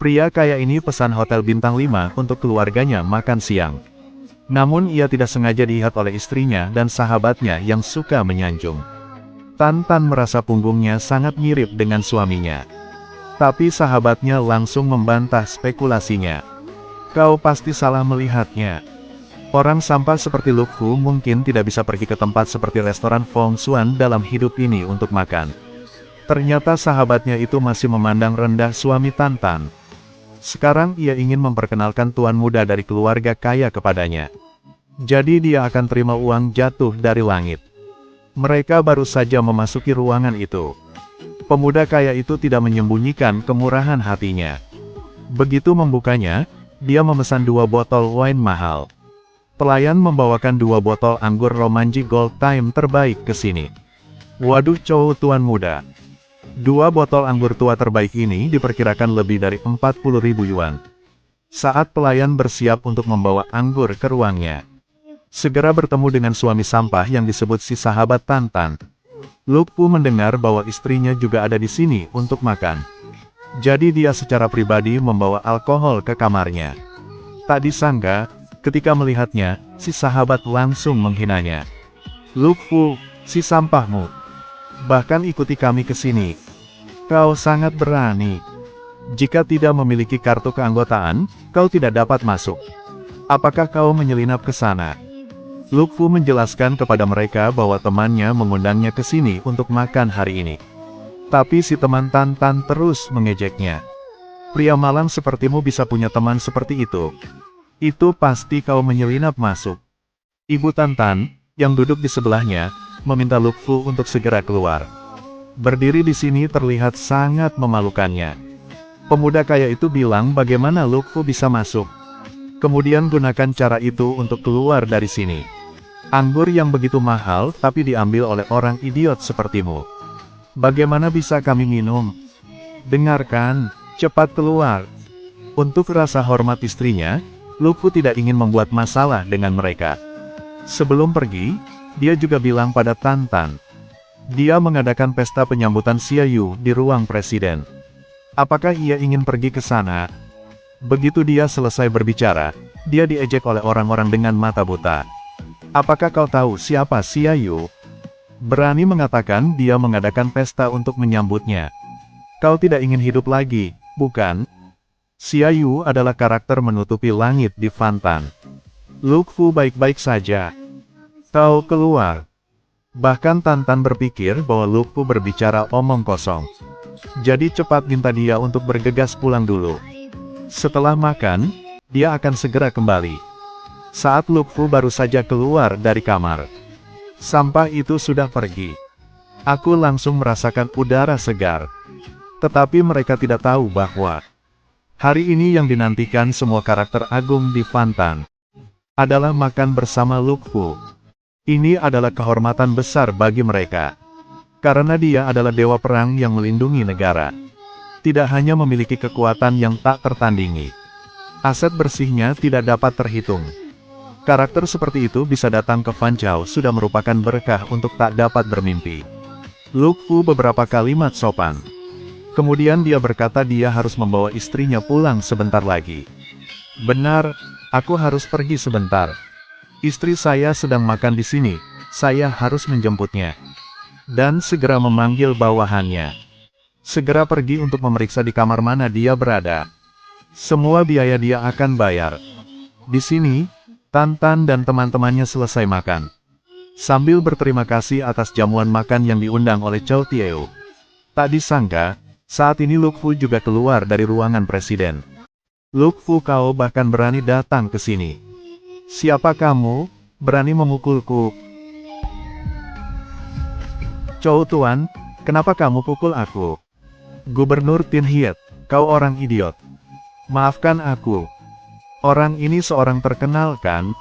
Pria kaya ini pesan hotel bintang 5 untuk keluarganya makan siang. Namun ia tidak sengaja dilihat oleh istrinya dan sahabatnya yang suka menyanjung. Tan Tan merasa punggungnya sangat mirip dengan suaminya. Tapi sahabatnya langsung membantah spekulasinya. Kau pasti salah melihatnya. Orang sampah seperti Luk Fu mungkin tidak bisa pergi ke tempat seperti restoran Fong Xuan dalam hidup ini untuk makan. Ternyata sahabatnya itu masih memandang rendah suami Tan Tan. Sekarang ia ingin memperkenalkan tuan muda dari keluarga kaya kepadanya. Jadi dia akan terima uang jatuh dari langit. Mereka baru saja memasuki ruangan itu. Pemuda kaya itu tidak menyembunyikan kemurahan hatinya. Begitu membukanya, dia memesan 2 botol wine mahal. Pelayan membawakan 2 botol anggur Romanji Gold Time terbaik ke sini. Waduh Chow tuan muda. 2 botol anggur tua terbaik ini diperkirakan lebih dari 40.000 yuan. Saat pelayan bersiap untuk membawa anggur ke ruangnya, segera bertemu dengan suami sampah yang disebut si sahabat Tan Tan. Luk Fu mendengar bahwa istrinya juga ada di sini untuk makan. Jadi dia secara pribadi membawa alkohol ke kamarnya. Tak disangka, ketika melihatnya, si sahabat langsung menghinanya. Luk Fu, si sampahmu. Bahkan ikuti kami ke sini. Kau sangat berani. Jika tidak memiliki kartu keanggotaan, kau tidak dapat masuk. Apakah kau menyelinap ke sana? Luk Fu menjelaskan kepada mereka bahwa temannya mengundangnya ke sini untuk makan hari ini. Tapi si teman Tan Tan terus mengejeknya. Pria malang sepertimu bisa punya teman seperti itu. Itu pasti kau menyelinap masuk. Ibu Tan Tan, yang duduk di sebelahnya, meminta Luk Fu untuk segera keluar. Berdiri di sini terlihat sangat memalukannya. Pemuda kaya itu bilang bagaimana Luk Fu bisa masuk. Kemudian gunakan cara itu untuk keluar dari sini. Anggur yang begitu mahal tapi diambil oleh orang idiot sepertimu. Bagaimana bisa kami minum? Dengarkan, cepat keluar. Untuk rasa hormat istrinya, Luk Fu tidak ingin membuat masalah dengan mereka. Sebelum pergi, dia juga bilang pada Tan Tan. Dia mengadakan pesta penyambutan Xia Yu di ruang presiden. Apakah ia ingin pergi ke sana? Begitu dia selesai berbicara, dia diejek oleh orang-orang dengan mata buta. Apakah kau tahu siapa Xia Yu? Berani mengatakan dia mengadakan pesta untuk menyambutnya. Kau tidak ingin hidup lagi, bukan? Xia Yu adalah karakter menutupi langit di Fantan. Luk Fu baik-baik saja. Kau keluar. Bahkan Tan Tan berpikir bahwa Luk Fu berbicara omong kosong. Jadi cepat minta dia untuk bergegas pulang dulu. Setelah makan, dia akan segera kembali. Saat Luk Fu baru saja keluar dari kamar, sampah itu sudah pergi. Aku langsung merasakan udara segar. Tetapi mereka tidak tahu bahwa hari ini yang dinantikan semua karakter agung di Fantan adalah makan bersama Luk Fu. Ini adalah kehormatan besar bagi mereka. Karena dia adalah dewa perang yang melindungi negara. Tidak hanya memiliki kekuatan yang tak tertandingi. Aset bersihnya tidak dapat terhitung. Karakter seperti itu bisa datang ke Fan Zhao sudah merupakan berkah untuk tak dapat bermimpi. Luk Fu beberapa kalimat sopan. Kemudian dia berkata dia harus membawa istrinya pulang sebentar lagi. Benar, aku harus pergi sebentar. Istri saya sedang makan di sini, saya harus menjemputnya. Dan segera memanggil bawahannya. Segera pergi untuk memeriksa di kamar mana dia berada. Semua biaya dia akan bayar. Di sini, Tan Tan dan teman-temannya selesai makan. Sambil berterima kasih atas jamuan makan yang diundang oleh Chow Tieu. Tak disangka, saat ini Luk Fu juga keluar dari ruangan presiden. Luk Fu, kau bahkan berani datang ke sini. Siapa kamu, berani memukulku? Chow Tuan, kenapa kamu pukul aku? Gubernur Tin Hiet, kau orang idiot. Maafkan aku. Orang ini seorang terkenal kan?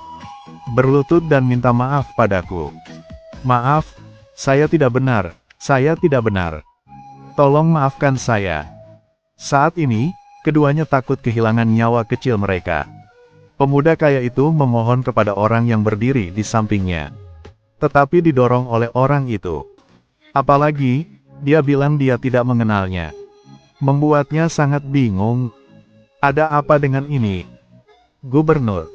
Berlutut dan minta maaf padaku. Maaf, saya tidak benar, saya tidak benar. Tolong maafkan saya. Saat ini, keduanya takut kehilangan nyawa kecil mereka. Pemuda kaya itu memohon kepada orang yang berdiri di sampingnya. Tetapi didorong oleh orang itu. Apalagi, dia bilang dia tidak mengenalnya. Membuatnya sangat bingung. Ada apa dengan ini? Gubernur.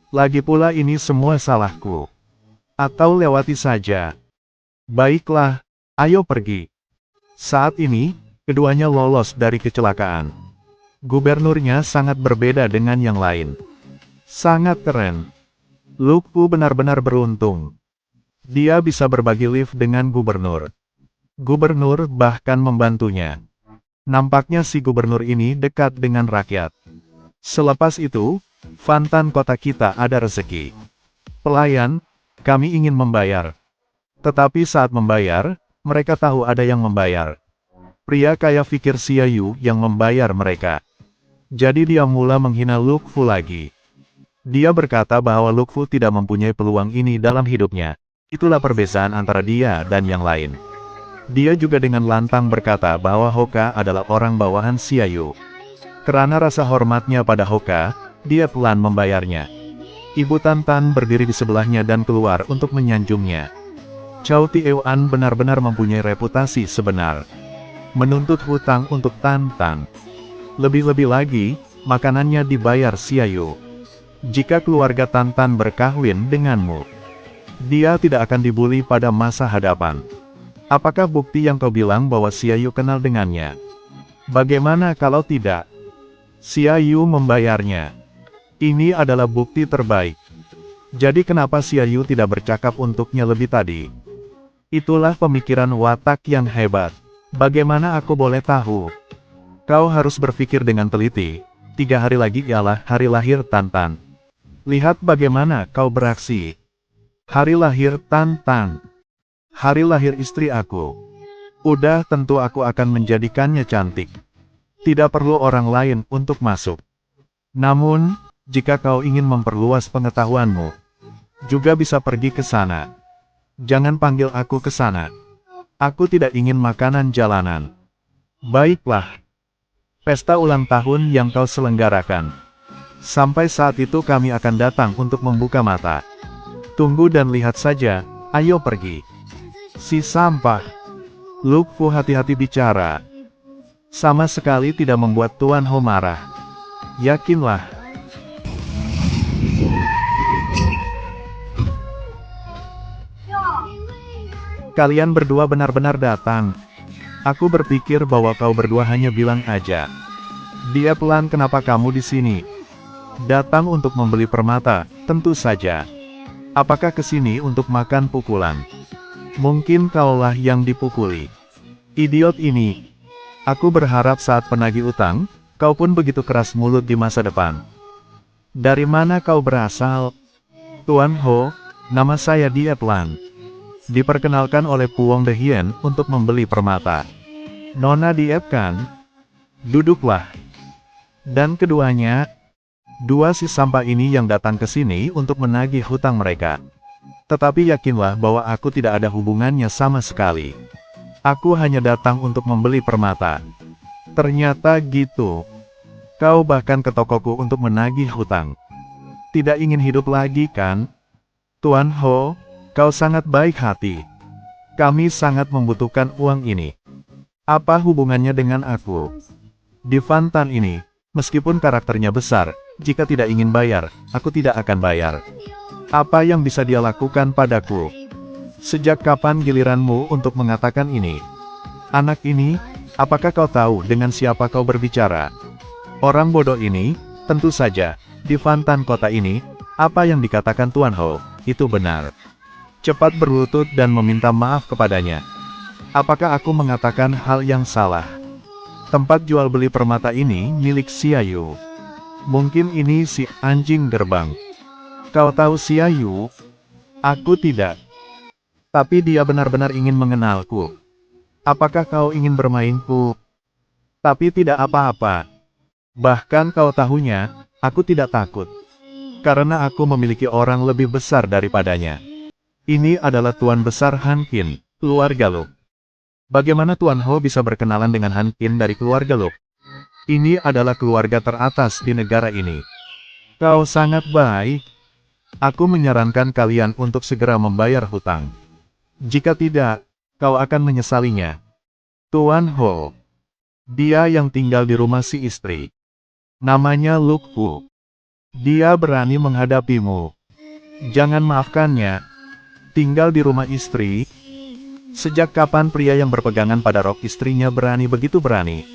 Lagi pula ini semua salahku. Atau lewati saja. Baiklah, ayo pergi. Saat ini, keduanya lolos dari kecelakaan. Gubernurnya sangat berbeda dengan yang lain. Sangat keren. Luke Fu benar-benar beruntung. Dia bisa berbagi lift dengan gubernur. Gubernur bahkan membantunya. Nampaknya si gubernur ini dekat dengan rakyat. Selepas itu, Fantan kota kita ada rezeki. Pelayan, kami ingin membayar. Tetapi saat membayar, mereka tahu ada yang membayar. Pria kaya pikir Xiaoyu yang membayar mereka. Jadi dia mula menghina Luke Fu lagi. Dia berkata bahwa Luke Fu tidak mempunyai peluang ini dalam hidupnya. Itulah perbedaan antara dia dan yang lain. Dia juga dengan lantang berkata bahwa Hoka adalah orang bawahan Xiaoyu. Karena rasa hormatnya pada Hoka, dia pelan membayarnya. Ibu Tantan berdiri di sebelahnya dan keluar untuk menyanjungnya. Chow Tiewan benar-benar mempunyai reputasi sebenar. Menuntut hutang untuk Tantan. Lebih-lebih lagi, makanannya dibayar Xiaoyu. Jika keluarga Tantan berkahwin denganmu, dia tidak akan dibuli pada masa hadapan. Apakah bukti yang kau bilang bahwa Xiaoyu kenal dengannya? Bagaimana kalau tidak? Xiaoyu membayarnya. Ini adalah bukti terbaik. Jadi kenapa Xiaoyu tidak bercakap untuknya lebih tadi? Itulah pemikiran watak yang hebat. Bagaimana aku boleh tahu? Kau harus berpikir dengan teliti. 3 hari lagi ialah hari lahir Tantan. Lihat bagaimana kau beraksi. Hari lahir Tantan. Hari lahir istri aku. Udah tentu aku akan menjadikannya cantik. Tidak perlu orang lain untuk masuk. Namun, jika kau ingin memperluas pengetahuanmu, juga bisa pergi ke sana. Jangan panggil aku ke sana. Aku tidak ingin makanan jalanan. Baiklah. Pesta ulang tahun yang kau selenggarakan. Sampai saat itu kami akan datang untuk membuka mata. Tunggu dan lihat saja, ayo pergi. Si sampah. Luke Fu hati-hati bicara. Sama sekali tidak membuat Tuan Ho marah. Yakinlah. Kalian berdua benar-benar datang. Aku berpikir bahwa kau berdua hanya bilang aja. Dia pelan, kenapa kamu di sini? Datang untuk membeli permata, tentu saja. Apakah ke sini untuk makan pukulan? Mungkin kaulah yang dipukuli. Idiot ini. Aku berharap saat penagih utang, kau pun begitu keras mulut di masa depan. Dari mana kau berasal? Tuan Ho, nama saya Dia Plan. Diperkenalkan oleh Puong De Hien untuk membeli permata. Nona Diep kan? Duduklah. Dan keduanya, dua si sampah ini yang datang ke sini untuk menagih hutang mereka. Tetapi yakinlah bahwa aku tidak ada hubungannya sama sekali. Aku hanya datang untuk membeli permata. Ternyata gitu. Kau bahkan ke tokoku untuk menagih hutang. Tidak ingin hidup lagi kan? Tuan Ho, kau sangat baik hati. Kami sangat membutuhkan uang ini. Apa hubungannya dengan aku? Di Fantan ini, meskipun karakternya besar, jika tidak ingin bayar, aku tidak akan bayar. Apa yang bisa dia lakukan padaku? Sejak kapan giliranmu untuk mengatakan ini? Anak ini, apakah kau tahu dengan siapa kau berbicara? Orang bodoh ini, tentu saja, di Fantan kota ini, apa yang dikatakan Tuan Ho, itu benar. Cepat berlutut dan meminta maaf kepadanya. Apakah aku mengatakan hal yang salah? Tempat jual beli permata ini milik Xiaoyu. Mungkin ini si anjing gerbang. Kau tahu Xiaoyu? Aku tidak. Tapi dia benar-benar ingin mengenalku. Apakah kau ingin bermainku? Tapi tidak apa-apa. Bahkan kau tahunya, aku tidak takut. Karena aku memiliki orang lebih besar daripadanya. Ini adalah Tuan Besar Han Qin, keluarga Luke. Bagaimana Tuan Ho bisa berkenalan dengan Han Qin dari keluarga Luke? Ini adalah keluarga teratas di negara ini. Kau sangat baik. Aku menyarankan kalian untuk segera membayar hutang. Jika tidak, kau akan menyesalinya. Tuan Ho. Dia yang tinggal di rumah si istri. Namanya Luke Fu. Dia berani menghadapimu. Jangan maafkannya. Tinggal di rumah istri. Sejak kapan pria yang berpegangan pada rok istrinya berani begitu berani?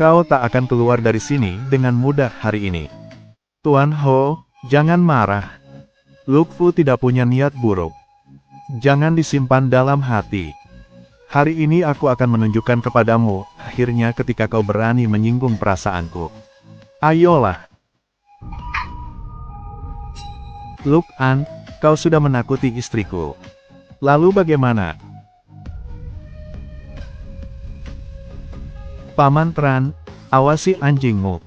Kau tak akan keluar dari sini dengan mudah hari ini. Tuan Ho, jangan marah. Luke Fu tidak punya niat buruk. Jangan disimpan dalam hati. Hari ini aku akan menunjukkan kepadamu, akhirnya ketika kau berani menyinggung perasaanku. Ayolah. Luke An, kau sudah menakuti istriku. Lalu bagaimana? Paman Tran, awasi anjingmu.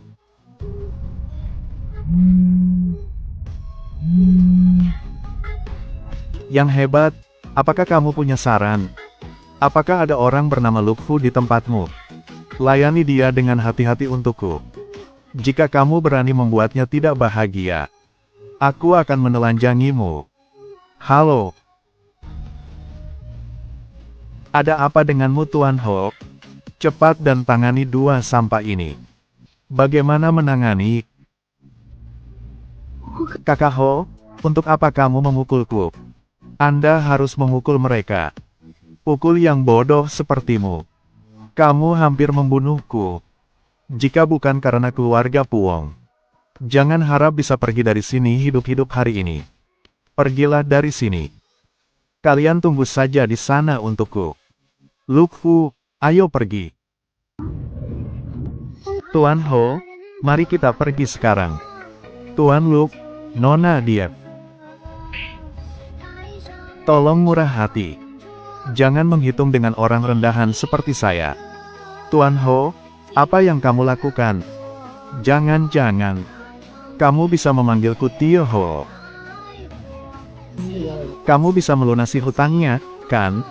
Yang hebat, apakah kamu punya saran? Apakah ada orang bernama Luke Fu di tempatmu? Layani dia dengan hati-hati untukku. Jika kamu berani membuatnya tidak bahagia, aku akan menelanjangimu. Halo. Ada apa denganmu Tuan Ho? Cepat dan tangani dua sampah ini. Bagaimana menangani? Kakak Ho, untuk apa kamu memukulku? Anda harus memukul mereka. Pukul yang bodoh sepertimu. Kamu hampir membunuhku. Jika bukan karena keluarga Puong, jangan harap bisa pergi dari sini hidup-hidup hari ini. Pergilah dari sini. Kalian tunggu saja di sana untukku. Luke Fu, ayo pergi. Tuan Ho, mari kita pergi sekarang. Tuan Luke, Nona Diep. Tolong murah hati. Jangan menghitung dengan orang rendahan seperti saya. Tuan Ho, apa yang kamu lakukan? Jangan-jangan kamu bisa memanggilku Tio Ho. Kamu bisa melunasi hutangnya, kan?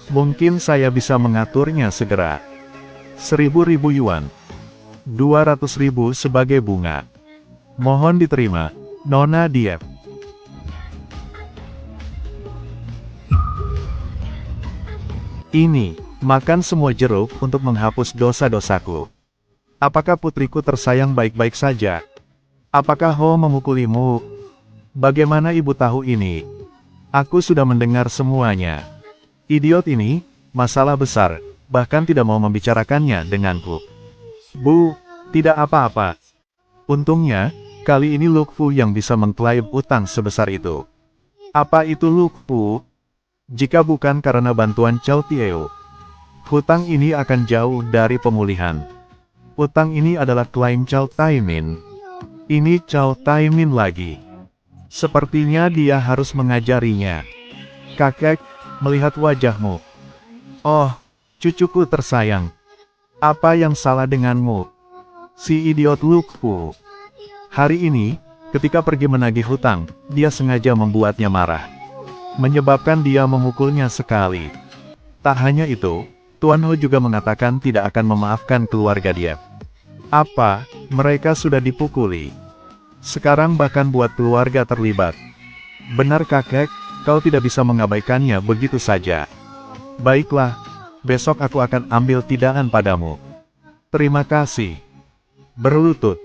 Mungkin saya bisa mengaturnya segera. 1.000 yuan. 200.000 sebagai bunga. Mohon diterima, Nona Diep. Ini, makan semua jeruk untuk menghapus dosa-dosaku. Apakah putriku tersayang baik-baik saja? Apakah Ho memukulimu? Bagaimana ibu tahu ini? Aku sudah mendengar semuanya. Idiot ini, masalah besar, bahkan tidak mau membicarakannya denganku. Bu, tidak apa-apa. Untungnya, kali ini Luke Fu yang bisa mengklaim utang sebesar itu. Apa itu Luke Fu? Jika bukan karena bantuan Chow Tieo, hutang ini akan jauh dari pemulihan. Utang ini adalah klaim Chow Taimin. Ini Chow Taimin lagi. Sepertinya dia harus mengajarinya. Kakek, melihat wajahmu. Oh, cucuku tersayang. Apa yang salah denganmu? Si idiot Luke Fu. Hari ini, ketika pergi menagih hutang, dia sengaja membuatnya marah. Menyebabkan dia memukulnya sekali. Tak hanya itu, Tuan Ho juga mengatakan tidak akan memaafkan keluarga dia. Apa, mereka sudah dipukuli? Sekarang bahkan buat keluarga terlibat. Benar kakek, kau tidak bisa mengabaikannya begitu saja. Baiklah, besok aku akan ambil tindakan padamu. Terima kasih. Berlutut.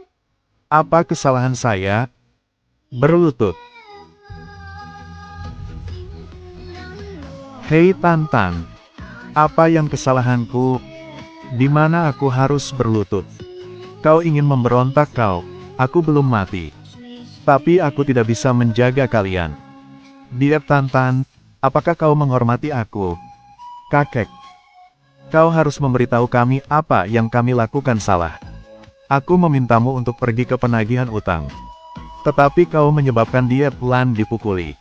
Apa kesalahan saya? Berlutut. Hei Tantan. Apa yang kesalahanku? Di mana aku harus berlutut? Kau ingin memberontak kau? Aku belum mati. Tapi aku tidak bisa menjaga kalian. Diep Tantan, apakah kau menghormati aku? Kakek. Kau harus memberitahu kami apa yang kami lakukan salah. Aku memintamu untuk pergi ke penagihan utang. Tetapi kau menyebabkan Diep Lan dipukuli.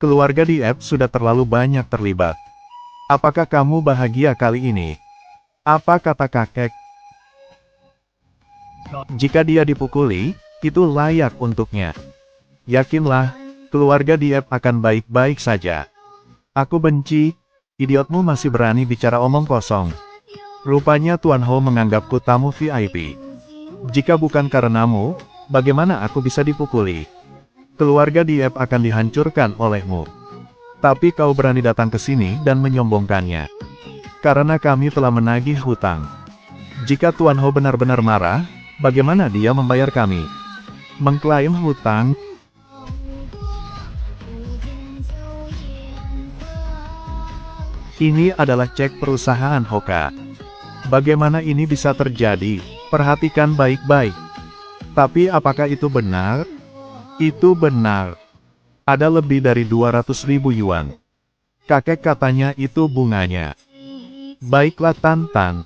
Keluarga Diep sudah terlalu banyak terlibat. Apakah kamu bahagia kali ini? Apa kata kakek? Jika dia dipukuli, itu layak untuknya. Yakinlah, keluarga Diep akan baik-baik saja. Aku benci, idiotmu masih berani bicara omong kosong. Rupanya Tuan Ho menganggapku tamu VIP. Jika bukan karenamu, bagaimana aku bisa dipukuli? Keluarga Diep akan dihancurkan olehmu. Tapi kau berani datang ke sini dan menyombongkannya. Karena kami telah menagih hutang. Jika Tuan Ho benar-benar marah, Bagaimana dia membayar kami? Mengklaim hutang? Ini adalah cek perusahaan Hoka. Bagaimana ini bisa terjadi? Perhatikan baik-baik. Tapi apakah itu benar? Itu benar. Ada lebih dari 200.000 yuan. Kakek katanya itu bunganya. Baiklah Tan.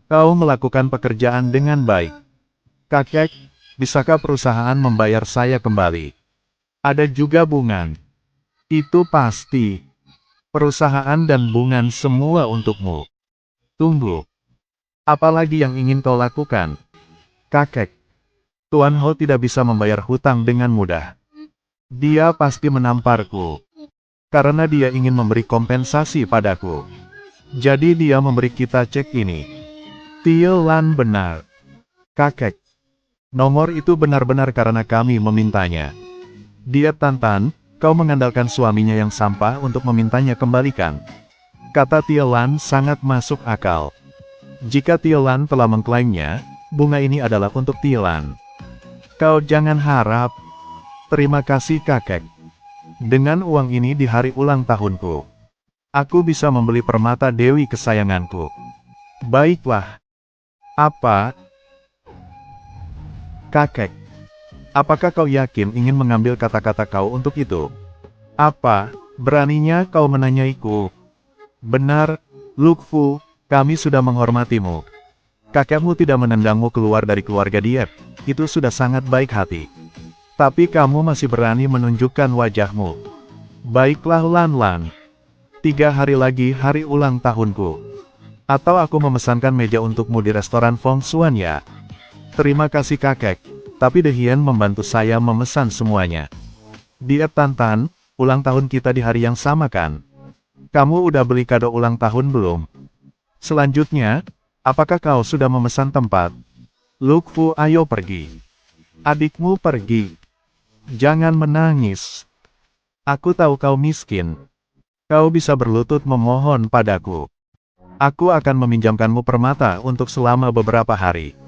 Kau melakukan pekerjaan dengan baik. Kakek, bisakah perusahaan membayar saya kembali? Ada juga bungan. Itu pasti. Perusahaan dan bungan semua untukmu. Tunggu. Apalagi yang ingin kau lakukan? Kakek. Tuan Ho tidak bisa membayar hutang dengan mudah. Dia pasti menamparku. Karena dia ingin memberi kompensasi padaku. Jadi dia memberi kita cek ini. Tie Lan benar. Kakek. Nomor itu benar-benar karena kami memintanya. Dia Tan, kau mengandalkan suaminya yang sampah untuk memintanya kembalikan. Kata Tie Lan sangat masuk akal. Jika Tie Lan telah mengklaimnya, bunga ini adalah untuk Tie Lan. Kau jangan harap. Terima kasih kakek. Dengan uang ini di hari ulang tahunku, aku bisa membeli permata Dewi kesayanganku. Baiklah. Apa? Kakek. Apakah kau yakin ingin mengambil kata-kata kau untuk itu? Apa, beraninya kau menanyaiku? Benar, Luk Fu, kami sudah menghormatimu. Kakekmu tidak menendangmu keluar dari keluarga Diep, itu sudah sangat baik hati. Tapi kamu masih berani menunjukkan wajahmu. Baiklah Lan. 3 hari lagi hari ulang tahunku. Atau aku memesankan meja untukmu di restoran Feng Xuan ya? Terima kasih kakek. Tapi De Hien membantu saya memesan semuanya. Diep Tan, ulang tahun kita di hari yang sama kan? Kamu udah beli kado ulang tahun belum? Selanjutnya, apakah kau sudah memesan tempat? Luk Fu, ayo pergi. Adikmu pergi. Jangan menangis. Aku tahu kau miskin. Kau bisa berlutut memohon padaku. Aku akan meminjamkanmu permata untuk selama beberapa hari.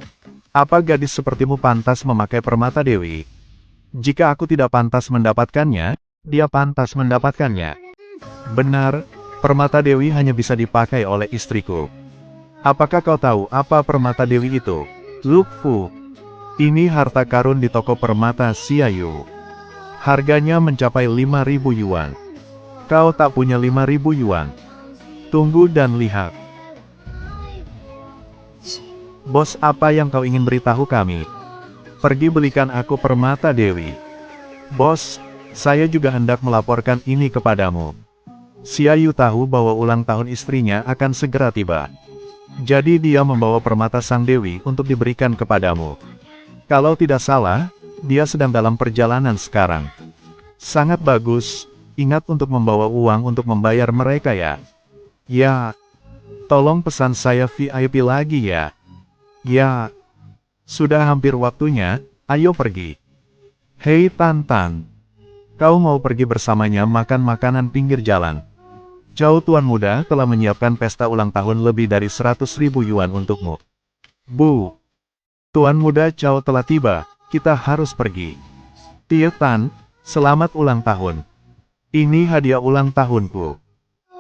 Apa gadis sepertimu pantas memakai permata Dewi? Jika aku tidak pantas mendapatkannya, dia pantas mendapatkannya. Benar, permata Dewi hanya bisa dipakai oleh istriku. Apakah kau tahu apa permata Dewi itu? Luk Fu. Ini harta karun di toko permata Xiaoyu. Harganya mencapai 5.000 yuan. Kau tak punya 5.000 yuan. Tunggu dan lihat. Bos, apa yang kau ingin beritahu kami? Pergi belikan aku permata Dewi. Bos, saya juga hendak melaporkan ini kepadamu. Xiaoyu tahu bahwa ulang tahun istrinya akan segera tiba. Jadi dia membawa permata Sang Dewi untuk diberikan kepadamu. Kalau tidak salah, dia sedang dalam perjalanan sekarang. Sangat bagus, ingat untuk membawa uang untuk membayar mereka ya. Ya, tolong pesan saya VIP lagi ya. Ya, sudah hampir waktunya, ayo pergi. Hei Tan, kau mau pergi bersamanya makan makanan pinggir jalan. Chow Tuan Muda telah menyiapkan pesta ulang tahun lebih dari 100.000 yuan untukmu. Bu, Tuan Muda Chow telah tiba, kita harus pergi. Tie Tan, selamat ulang tahun. Ini hadiah ulang tahunku.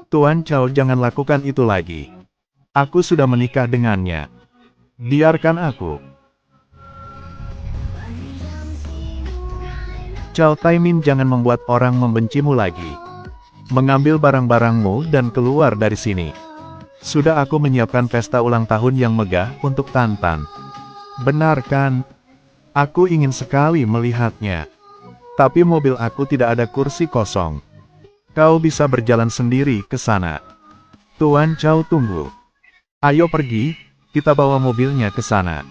Tuan Chow jangan lakukan itu lagi. Aku sudah menikah dengannya. Biarkan aku. Chow Taimin, jangan membuat orang membencimu lagi. Mengambil barang-barangmu dan keluar dari sini. Sudah aku menyiapkan pesta ulang tahun yang megah untuk Tan. Benar kan? Aku ingin sekali melihatnya. Tapi mobil aku tidak ada kursi kosong. Kau bisa berjalan sendiri ke sana. Tuan Chow tunggu. Ayo pergi. Kita bawa mobilnya ke sana.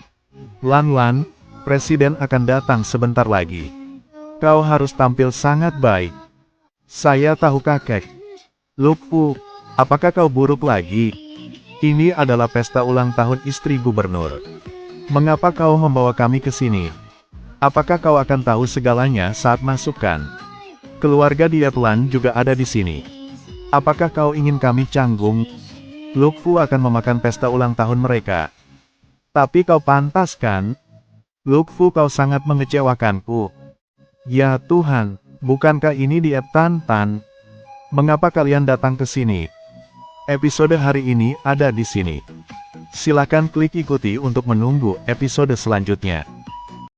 Lan, Presiden akan datang sebentar lagi. Kau harus tampil sangat baik. Saya tahu kakek. Luk Fu, apakah kau buruk lagi? Ini adalah pesta ulang tahun istri gubernur. Mengapa kau membawa kami ke sini? Apakah kau akan tahu segalanya saat masukkan? Keluarga Diep Lan juga ada di sini. Apakah kau ingin kami canggung? Luk Fu akan memakan pesta ulang tahun mereka. Tapi kau pantas kan? Lukfu, kau sangat mengecewakanku. Ya Tuhan, bukankah ini diet Tan Tan? Mengapa kalian datang ke sini? Episode hari ini ada di sini. Silakan klik ikuti untuk menunggu episode selanjutnya.